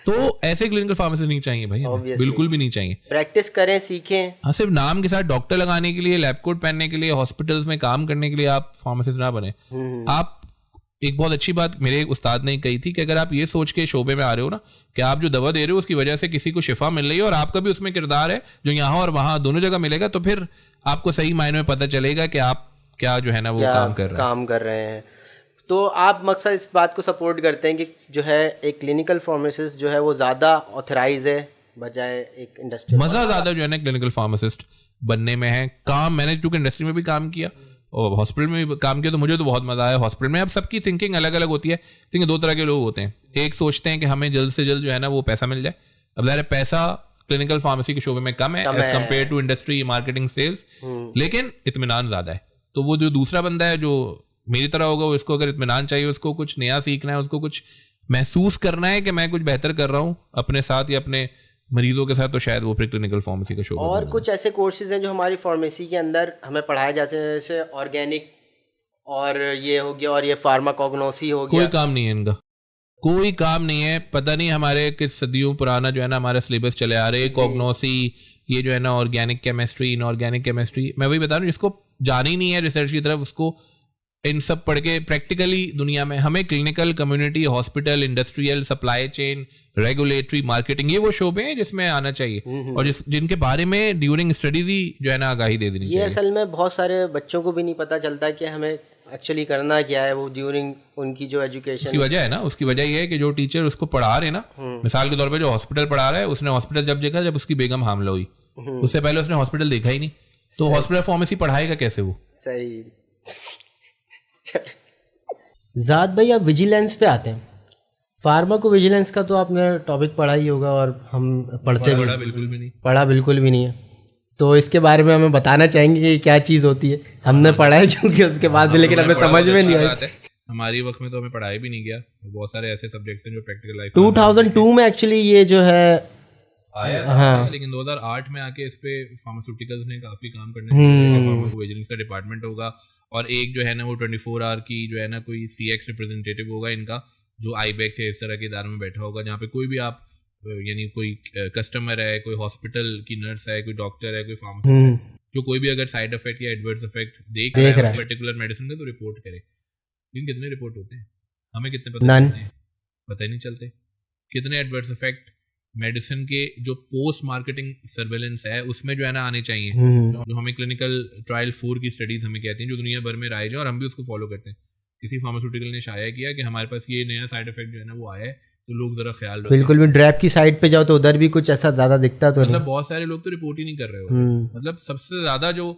तो ऐसे क्लिनिकल फार्मासिस्ट नहीं चाहिए भाई, हमें बिल्कुल भी नहीं चाहिए। प्रैक्टिस करें, सीखें। हाँ, सिर्फ नाम के साथ डॉक्टर लगाने के लिए, लैब कोट पहनने के लिए, हॉस्पिटल्स में काम करने के लिए आप फार्मासिस्ट ना बने। आप एक बहुत अच्छी बात मेरे एक उस्ताद ने कही थी कि अगर आप ये सोच के शोबे में आ रहे हो ना कि आप जो दवा दे रहे हो उसकी वजह से किसी को शिफा मिल रही है और आपका भी उसमें किरदार है जो यहाँ और वहाँ दोनों जगह मिलेगा, तो फिर आपको सही मायने में पता चलेगा कि आप क्या जो है ना वो काम कर रहे हैं। तो आप मकसद इस बात को सपोर्ट करते हैं कि जो है एक क्लिनिकल फार्मासिस्ट जो है वो ज़्यादा ऑथराइज है बजाय एक इंडस्ट्री। मज़ा ज़्यादा जो है ना क्लिनिकल फार्मासिस्ट बनने में है। काम मैंने चूँकि इंडस्ट्री में भी काम किया और हॉस्पिटल में भी काम किया तो मुझे तो बहुत मजा आया हॉस्पिटल में। अब सबकी थिंकिंग अलग अलग होती है। देखिए 2 तरह के लोग होते हैं, एक सोचते हैं कि हमें जल्द से जल्द जो है ना वो पैसा मिल जाए। अब ज़ाहिर पैसा क्लिनिकल फार्मेसी के शोबे में कम है as compared to industry marketing sales, लेकिन इत्मीनान ज़्यादा है। तो वो जो दूसरा बंदा है जो मेरी तरह होगा, उसको अगर इत्मीनान चाहिए, उसको कुछ नया सीखना है, उसको कुछ महसूस करना है कि मैं कुछ बेहतर कर रहा हूँ अपने साथ या अपने मरीजों के साथ, तो शायद वो फिर क्लिनिकल फार्मेसी का शोबा। और कुछ ऐसे कोर्सेज हैं जो हमारी फार्मेसी के अंदर हमें पढ़ाए जाते हैं, जैसे ऑर्गेनिक और ये हो गया और ये फार्माकोग्नोसी हो गया। कोई काम नहीं है इनका, कोई काम नहीं है। पता नहीं हमारे किस सदियों पुराना जो है ना हमारा सिलेबस चले आ रहे हैं, कॉग्नोसी, ये जो है ना ऑर्गेनिक केमिस्ट्री, इनऑर्गेनिक केमिस्ट्री। मैं वही बता रहा हूँ, जिसको जाना ही नहीं है रिसर्च की तरफ, उसको इन सब पढ़ के प्रैक्टिकली दुनिया में हमें clinical, community, hospital, industrial, supply chain, regulatory, marketing, ये वो शोबे हैं जिसमें आना चाहिए और जिनके बारे में ड्यूरिंग स्टडीज ही जो है ना आगाही दे देनी चाहिए। ये असल में बहुत सारे बच्चों को भी नहीं पता चलता कि हमें एक्चुअली करना क्या है वो ड्यूरिंग उनकी जो एजुकेशन। उसकी वजह है ना, उसकी वजह ये है कि जो टीचर उसको पढ़ा रहे ना, मिसाल के तौर पे जो हॉस्पिटल पढ़ा रहा है, उसने हॉस्पिटल जब देखा जब उसकी बेगम हामला हुई, उससे पहले उसने हॉस्पिटल देखा ही नहीं, तो हॉस्पिटल फार्मेसी पढ़ाएगा कैसे वो? सही। जाद भाई, आप विजिलेंस पे आते हैं। फार्माको विजिलेंस का तो आपने टॉपिक पढ़ा ही होगा और हम पढ़ते भी पढ़ा बिल्कुल भी नहीं है, तो इसके बारे में हमें बताना चाहेंगे कि क्या चीज़ होती है। हमने पढ़ा है क्योंकि उसके बाद भी, लेकिन हमें समझ में नहीं आई। हमारी वक्त में तो हमें पढ़ाया भी नहीं गया, बहुत सारे ऐसे सब्जेक्ट्स हैं जो प्रैक्टिकल लाइफ 2002 में एक्चुअली ये जो है आया था। हाँ। लेकिन 2008 में आके इस पे फार्मास्यूटिकल्स ने काफी काम करने लगे। विजिलेंस का डिपार्टमेंट होगा और एक जो है ना वो 24 आवर की जो है ना कोई CX रिप्रेजेंटेटिव होगा इनका, जो आईबैक्स या इस तरह के इदारों में बैठा होगा, जहाँ पे कोई भी आप यानी कोई कस्टमर है, कोई हॉस्पिटल की नर्स है, कोई डॉक्टर है, कोई फार्मासिस्ट, जो कोई भी अगर साइड इफेक्ट या एडवर्स इफेक्ट देख रहा है पर्टिकुलर मेडिसिन का, तो रिपोर्ट करे। लेकिन कितने रिपोर्ट होते हैं हमें कितने पता चलते हैं? पता ही नहीं चलते। कितने एडवर्स इफेक्ट मेडिसिन के जो पोस्ट मार्केटिंग सर्वेलेंस है उसमें जो है ना आने चाहिए, जो हमें क्लिनिकल ट्रायल 4 की स्टडीज हमें कहती हैं, जो दुनिया भर में राइज है और हम भी उसको फॉलो करते हैं। किसी फार्मास्यूटिकल ने शाया किया कि हमारे पास ये नया साइड इफेक्ट जो है ना वो आया है, तो लोग जरा ख्याल रखें। बिल्कुल भी ड्रैप की साइड पे जाओ तो उधर भी कुछ ऐसा ज्यादा दिखता तो मतलब बहुत सारे लोग तो रिपोर्ट ही नहीं कर रहे हो। मतलब सबसे ज्यादा जो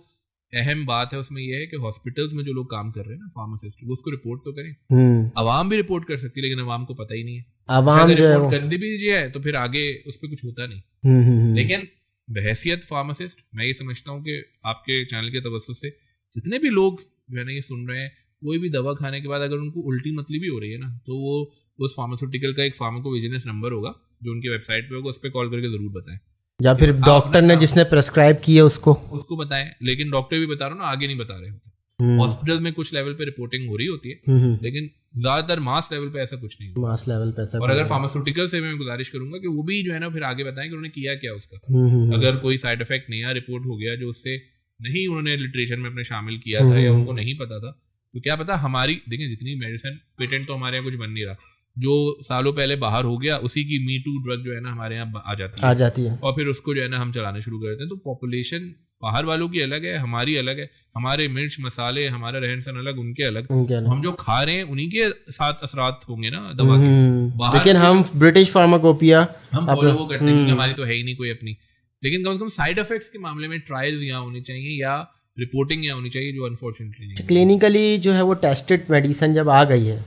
अहम बात है उसमें यह है कि हॉस्पिटल्स में जो लोग काम कर रहे हैं ना फार्मासिस्ट, वो उसको रिपोर्ट तो करें। अवाम भी रिपोर्ट कर सकती है, लेकिन अवाम को पता ही नहीं है। अवाम जो रिपोर्ट कर दी भी दीजिए तो फिर आगे उस पर कुछ होता नहीं। लेकिन बहैसियत फार्मासिस्ट मैं ये समझता हूँ कि आपके चैनल के तवज्जुह से जितने भी लोग जो है ना ये सुन रहे हैं, कोई भी दवा खाने के बाद अगर उनको उल्टी मतली भी हो रही है ना, तो वो उस फार्मास्यूटिकल का एक फार्माकोविजिलेंस नंबर होगा जो उनकी वेबसाइट पे होगा, उस पर कॉल करके जरूर बताएं, या फिर डॉक्टर ने जिसने प्रेस्क्राइब की है उसको बताएं। लेकिन डॉक्टर भी बता रहा हूँ ना, आगे नहीं बता रहे होते। हॉस्पिटल में कुछ लेवल पे रिपोर्टिंग हो रही होती है, लेकिन ज्यादातर मास लेवल पे ऐसा कुछ नहीं होता। मास लेवल पे ऐसा। और अगर फार्मास्यूटिकल से मैं गुजारिश करूंगा कि वो भी जो है ना फिर आगे बताएं कि उन्होंने किया क्या उसका। अगर कोई साइड इफेक्ट नया रिपोर्ट हो गया जो उससे नहीं उन्होंने लिटरेचर में अपने शामिल किया था या उनको नहीं पता था, तो क्या पता हमारी देखिए जितनी मेडिसिन पेटेंट तो हमारे यहाँ कुछ बन नहीं रहा, जो सालों पहले बाहर हो गया उसी की मी टू ड्रग जो है ना हमारे यहाँ आ जाती है और फिर उसको जो है ना हम चलाने शुरू कर देते हैं। तो पॉपुलेशन बाहर वालों की अलग है, हमारी अलग है, हमारे मिर्च मसाले हमारा रहन सहन अलग, उनके अलग, हम जो खा रहे हैं उन्हीं के साथ असरात होंगे ना दवा के। लेकिन हम ब्रिटिश फार्माकोपिया हम फॉलो वो करते हैं क्योंकि हमारी तो है ही नहीं कोई अपनी, लेकिन कम से कम साइड इफेक्ट्स के मामले में ट्रायल्स यहाँ होनी चाहिए या रिपोर्टिंग यहाँ होनी चाहिए, जो अनफॉर्चुनेटली नहीं। क्लिनिकली जो है वो टेस्टेड मेडिसिन जब आ गई है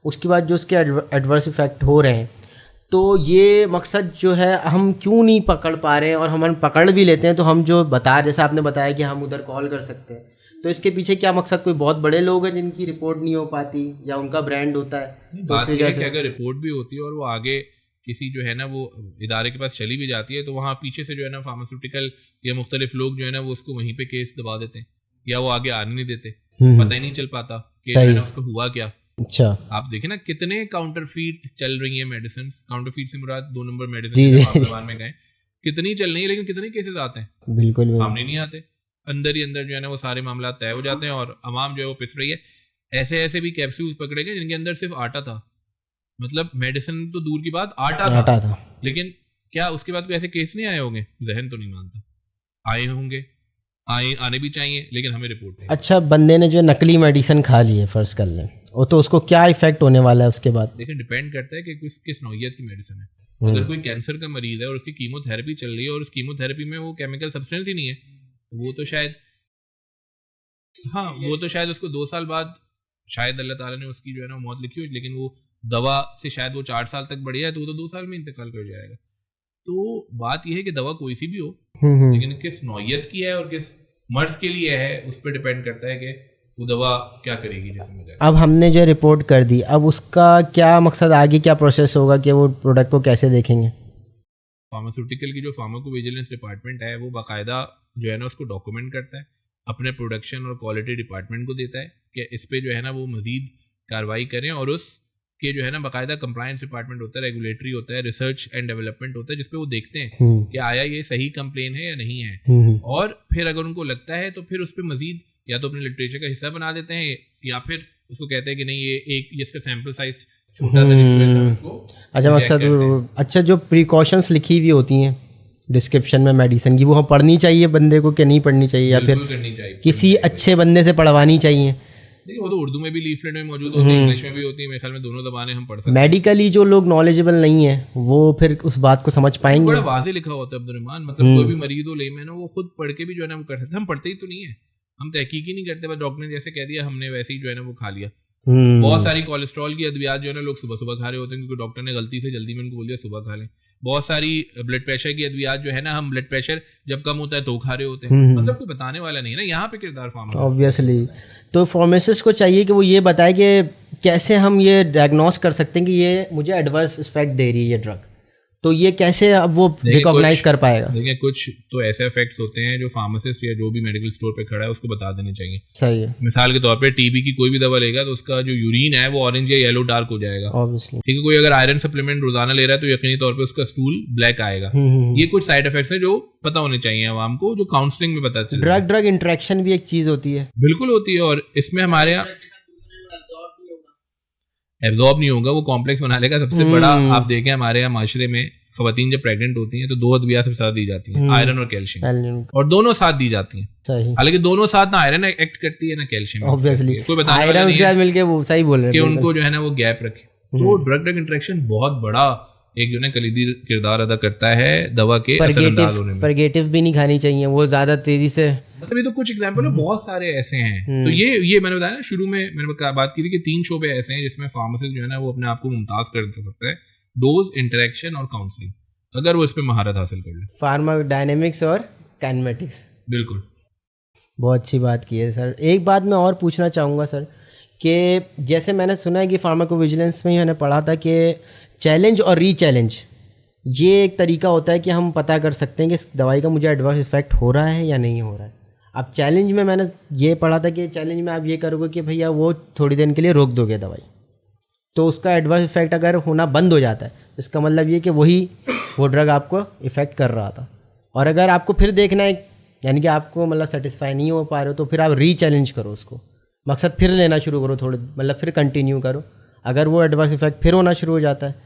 उसके बाद जो उसके एडवर्स इफेक्ट हो रहे हैं, तो ये मकसद जो है हम क्यों नहीं पकड़ पा रहे हैं, और हम पकड़ भी लेते हैं तो हम जो जैसा आपने बताया कि हम उधर कॉल कर सकते हैं, तो इसके पीछे क्या मकसद? कोई बहुत बड़े लोग हैं जिनकी रिपोर्ट नहीं हो पाती या उनका ब्रांड होता है? बात यह है कि अगर रिपोर्ट भी होती है और वो आगे किसी जो है ना वो इदारे के पास चली भी जाती है, तो वहाँ पीछे से जो है ना फार्मास्यूटिकल या मुख्तलिफ लोग जो है ना वो उसको वहीं पे केस दबा देते हैं या वो आगे आने नहीं देते, पता ही नहीं चल पाता कि जो है ना उसको हुआ क्या। अच्छा, आप देखें ना कितने काउंटरफीट चल रही है मेडिसिन, काउंटरफीट से मुराद 2 नंबर मेडिसिन में गए, कितनी चल रही है, लेकिन कितने केसेस आते हैं बिल्कुल सामने नहीं आते, अंदर ही अंदर जो है ना वो सारे मामला तय हो जाते हैं और अवाम जो है वो पिस रही है। ऐसे ऐसे भी कैप्सूल्स पकड़े गए जिनके अंदर सिर्फ आटा था, मतलब मेडिसिन तो दूर की बात आटा था, लेकिन क्या उसके बाद कोई ऐसे केस नहीं आए होंगे? जहन तो नहीं मानता, आए होंगे, आने भी चाहिए, लेकिन हमें रिपोर्ट नहीं। अच्छा, बंदे ने जो नकली मेडिसिन खा ली है फर्ज कर लें, और तो उसको क्या इफेक्ट होने वाला है उसके बाद? देखिए डिपेंड करता है कि किस नौइयत की मेडिसिन है। अगर कोई कैंसर का मरीज है और उसकी कीमोथेरेपी चल रही है और उस कीमोथेरेपी में वो केमिकल सब्सटेंस ही नहीं है, तो वो तो शायद उसको 2 साल बाद शायद अल्लाह ताला ने उसकी जो है ना मौत लिखी हो, लेकिन वो दवा से शायद वो 4 साल तक बढ़िया है तो वो तो 2 साल में इंतकाल कर जाएगा। तो बात यह है कि दवा कोई सी भी हो, लेकिन किस नौइयत की है और किस मर्ज के लिए है उस पर डिपेंड करता है कि वो दवा क्या करेगी जिसमें जाए। अब हमने जो रिपोर्ट कर दी, अब उसका क्या मकसद, आगे क्या प्रोसेस होगा कि वो प्रोडक्ट को कैसे देखेंगे? फार्मास्यूटिकल की जो फार्माकोविजिलेंस डिपार्टमेंट है वो बाकायदा जो है ना उसको डॉक्यूमेंट करता है, अपने प्रोडक्शन और क्वालिटी डिपार्टमेंट को देता है कि इस पे जो है ना वो मजीद कार्रवाई करें, और उस के जो है ना बाकायदा कंप्लायंस डिपार्टमेंट होता है, रेगुलेटरी होता है, रिसर्च एंड डेवलपमेंट होता है, जिसपे वो देखते हैं कि आया ये सही कंप्लेन है या नहीं है, और फिर अगर उनको लगता है तो फिर उस पर मजीद या तो अपने लिटरेचर का हिस्सा बना देते हैं या फिर उसको कहते हैं कि नहीं ये इसका सैंपल साइज छोटा था। अच्छा, मकसद अच्छा जो प्रिकॉशंस लिखी हुई होती हैं डिस्क्रिप्शन में मेडिसिन की, वो हम पढ़नी चाहिए बंदे को कि नहीं पढ़नी चाहिए, या फिर किसी अच्छे बंदे से पढ़वानी चाहिए? देखिए वो तो उर्दू में भी लीफलेट में मौजूद होती है, इंग्लिश में भी होती है, मेरे ख्याल में दोनों ज़बानें हम पढ़ सकते हैं। मेडिकली जो लोग नॉलेजेबल नहीं है वो फिर उस बात को समझ पाएंगे? बड़ा वाज़ेह लिखा होता है अब्दुर्रहमान, मतलब कोई भी मरीज हो लेमैन हो वो खुद पढ़ के भी जो है ना वो कर सकते हैं। हम पढ़ते ही तो नहीं है, हम तहकीक ही नहीं करते, बस डॉक्टर ने जैसे कह दिया हमने वैसे ही जो है ना वो खा लिया। बहुत सारी कोलेस्ट्रॉल की अद्वियात जो है ना लोग सुबह सुबह खा रहे होते हैं क्योंकि डॉक्टर ने गलती से जल्दी में उनको बोल दिया सुबह खा लें। बहुत सारी ब्लड प्रेशर की अद्वियात जो है ना हम ब्लड प्रेशर जब कम होता है तो खा रहे होते हैं, मतलब कोई बताने वाला नहीं है ना यहाँ पे किरदार फार्मा। ऑब्वियसली तो फार्मासिस्ट को चाहिए कि वो ये बताए कि कैसे हम ये डायग्नोस कर सकते हैं कि ये मुझे एडवर्स इफेक्ट दे रही है ये ड्रग, तो ये कैसे अब वो रिकॉग्नाइज कर पाएगा? देखिए कुछ तो ऐसे इफेक्ट्स होते हैं जो फार्मासिस्ट या जो भी मेडिकल स्टोर पे खड़ा है उसको बता देने चाहिए। सही है। मिसाल के तौर पे टीबी की कोई भी दवा लेगा तो उसका जो यूरिन है वो ऑरेंज या येलो डार्क हो जाएगा, ऑब्वियसली। ठीक है, कोई अगर आयरन सप्लीमेंट रोजाना ले रहा है तो यकीनी तौर पे उसका स्टूल ब्लैक आएगा। ये कुछ साइड इफेक्ट्स है जो पता होने चाहिए आवाम को, जो काउंसलिंग में पता चले। ड्रग इंटरेक्शन भी एक चीज होती है। बिल्कुल होती है, और इसमें हमारे यहाँ एब्जॉर्ब नहीं होगा, वो कॉम्प्लेक्स बना लेगा। सबसे बड़ा आप देखें हमारे यहाँ माशरे में खवातीन जब प्रेग्नेंट होती हैं तो 2 अद्वियात सबसे साथ दी जाती हैं, आयरन और कैल्शियम, और दोनों साथ दी जाती हैं। हालांकि दोनों साथ ना आयरन एक्ट करती है ना कैल्शियम, ऑब्वियसली कोई बताने वाला नहीं है मिलके वो सही बोल रहे हैं कि उनको जो है ना वो गैप रखे। तो ड्रग इंटरेक्शन बहुत बड़ा एक जो है कलीदी किरदार अदा करता है दवा के असरअंदाज होने में। परगेटिव भी नहीं खानी चाहिए वो ज्यादा तेजी से, मतलब ये तो कुछ एग्जांपल है, बहुत सारे ऐसे हैं। तो ये मैंने बताया ना शुरू में मैंने बात की थी कि 3 शोबे ऐसे हैं जिसमें फार्मासिस्ट जो है ना वो अपने आप को मुमताज कर सकता है, डोज, इंटरेक्शन और काउंसलिंग, अगर वो इस पे महारत हासिल कर ले। फार्माकोडायनेमिक्स और काइनेमेटिक्स, बिल्कुल बहुत अच्छी बात की है सर। एक बात मैं और पूछना चाहूँगा सर कि जैसे मैंने सुना है कि फार्माकोविजिलेंस में मैंने पढ़ा था कि चैलेंज और रीचैलेंज ये एक तरीका होता है कि हम पता कर सकते हैं कि इस दवाई का मुझे एडवर्स इफेक्ट हो रहा है या नहीं हो रहा है। अब चैलेंज में मैंने ये पढ़ा था कि चैलेंज में आप ये करोगे कि भैया वो थोड़ी देर के लिए रोक दोगे दवाई, तो उसका एडवर्स इफेक्ट अगर होना बंद हो जाता है, इसका मतलब ये कि वो ड्रग आपको इफ़ेक्ट कर रहा था। और अगर आपको फिर देखना है, यानी कि आपको मतलब सेटिस्फाई नहीं हो पा रहे हो, तो फिर आप रीचैलेंज करो उसको, मकसद फिर लेना शुरू करो, थोड़े मतलब फिर कंटिन्यू करो। अगर वो एडवर्स इफेक्ट फिर होना शुरू हो जाता है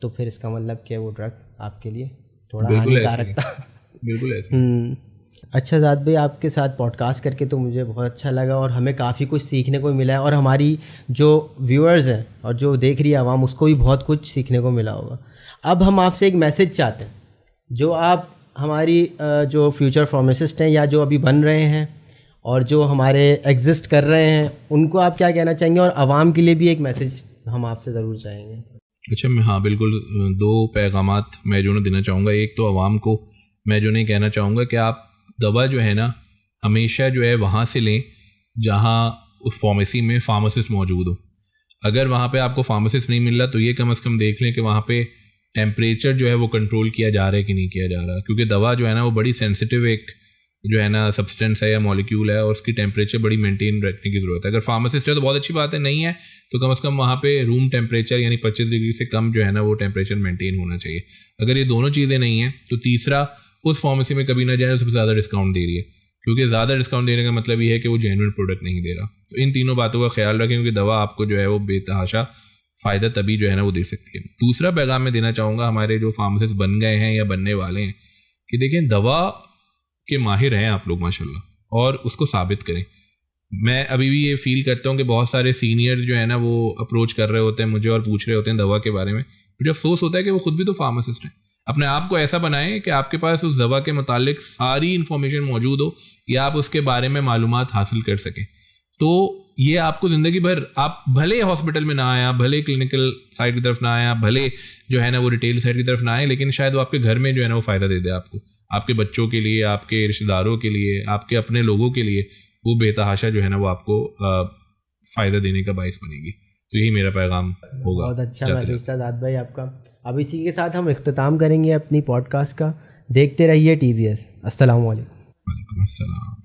तो फिर इसका मतलब कि वो ड्रग आपके लिए थोड़ा हानिकारक था। बिल्कुल ऐसे। अच्छा ज़ाद भाई, आपके साथ पॉडकास्ट करके तो मुझे बहुत अच्छा लगा और हमें काफ़ी कुछ सीखने को मिला है, और हमारी जो व्यूअर्स हैं और जो देख रही है आवाम, उसको भी बहुत कुछ सीखने को मिला होगा। अब हम आपसे एक मैसेज चाहते हैं, जो आप हमारी जो फ्यूचर फार्मासिस्ट हैं या जो अभी बन रहे हैं और जो हमारे एग्जिस्ट कर रहे हैं, उनको आप क्या कहना चाहेंगे, और आवाम के लिए भी एक मैसेज हम आपसे ज़रूर चाहेंगे। अच्छा, मैं हाँ बिल्कुल 2 पैगामात मैं जो ना देना चाहूँगा। एक तो आवाम को मैं जो नहीं कहना चाहूँगा कि आप दवा जो है ना हमेशा जो है वहाँ से लें जहाँ उस फार्मेसी में फार्मासिस्ट मौजूद हो। अगर वहाँ पे आपको फार्मासिस्ट नहीं मिल रहा तो ये कम से कम देख लें कि वहाँ पे टेम्परेचर जो है वो कंट्रोल किया जा रहा है कि नहीं किया जा रहा, क्योंकि दवा जो है ना वो बड़ी सेंसिटिव एक जो है ना सब्सटेंस है या मॉलिक्यूल है, और उसकी टेम्परेचर बड़ी मेंटेन रखने की ज़रूरत है। अगर फार्मासिस्ट है तो बहुत अच्छी बात है, नहीं है तो कम से कम वहाँ पे रूम टेम्परेचर यानी 25 डिग्री से कम जो है ना वो टेम्परेचर मेंटेन होना चाहिए। अगर ये दोनों चीज़ें नहीं हैं तो तीसरा, उस फार्मेसी में कभी ना जाए सबसे ज़्यादा डिस्काउंट दे रही है, क्योंकि ज़्यादा डिस्काउंट देने का मतलब ये है कि वो जेन्युइन प्रोडक्ट नहीं दे रहा। तो इन तीनों बातों का ख्याल रखें, क्योंकि दवा आपको जो है वो बेतहाशा फ़ायदा तभी जो है ना वो दे सकती है। दूसरा पैगाम मैं देना चाहूँगा हमारे जो फार्मासिस्ट बन गए हैं या बनने वाले हैं, कि देखें दवा के माहिर हैं आप लोग माशाल्लाह, और उसको साबित करें। मैं अभी भी ये फील करता हूँ कि बहुत सारे सीनियर जो है ना वो अप्रोच कर रहे होते हैं मुझे और पूछ रहे होते हैं दवा के बारे में। मुझे अफसोस होता है कि वो खुद भी तो फार्मासिस्ट हैं। अपने आप को ऐसा बनाएं कि आपके पास उस दवा के मुतालिक सारी इन्फॉर्मेशन मौजूद हो या आप उसके बारे में मालूमात हासिल कर सकें। तो ये आपको ज़िंदगी भर, आप भले हॉस्पिटल में ना आए, आप भले क्लिनिकल साइड की तरफ ना आए, आप भले जो है ना वो रिटेल साइड की तरफ ना आए, लेकिन शायद वो आपके घर में जो है ना वो फ़ायदा दे दे आपको, आपके बच्चों के लिए, आपके रिश्तेदारों के लिए, आपके अपने लोगों के लिए वो बेतहाशा जो है ना वो आपको फ़ायदा देने का बायस बनेगी। तो यही मेरा पैगाम होगा। बहुत अच्छा मैसेज था ज़ाद भाई आपका। अब इसी के साथ हम इख्तिताम करेंगे अपनी पॉडकास्ट का। देखते रहिए TBS। अस्सलाम वालेकुम। वालेकुम अस्सलाम।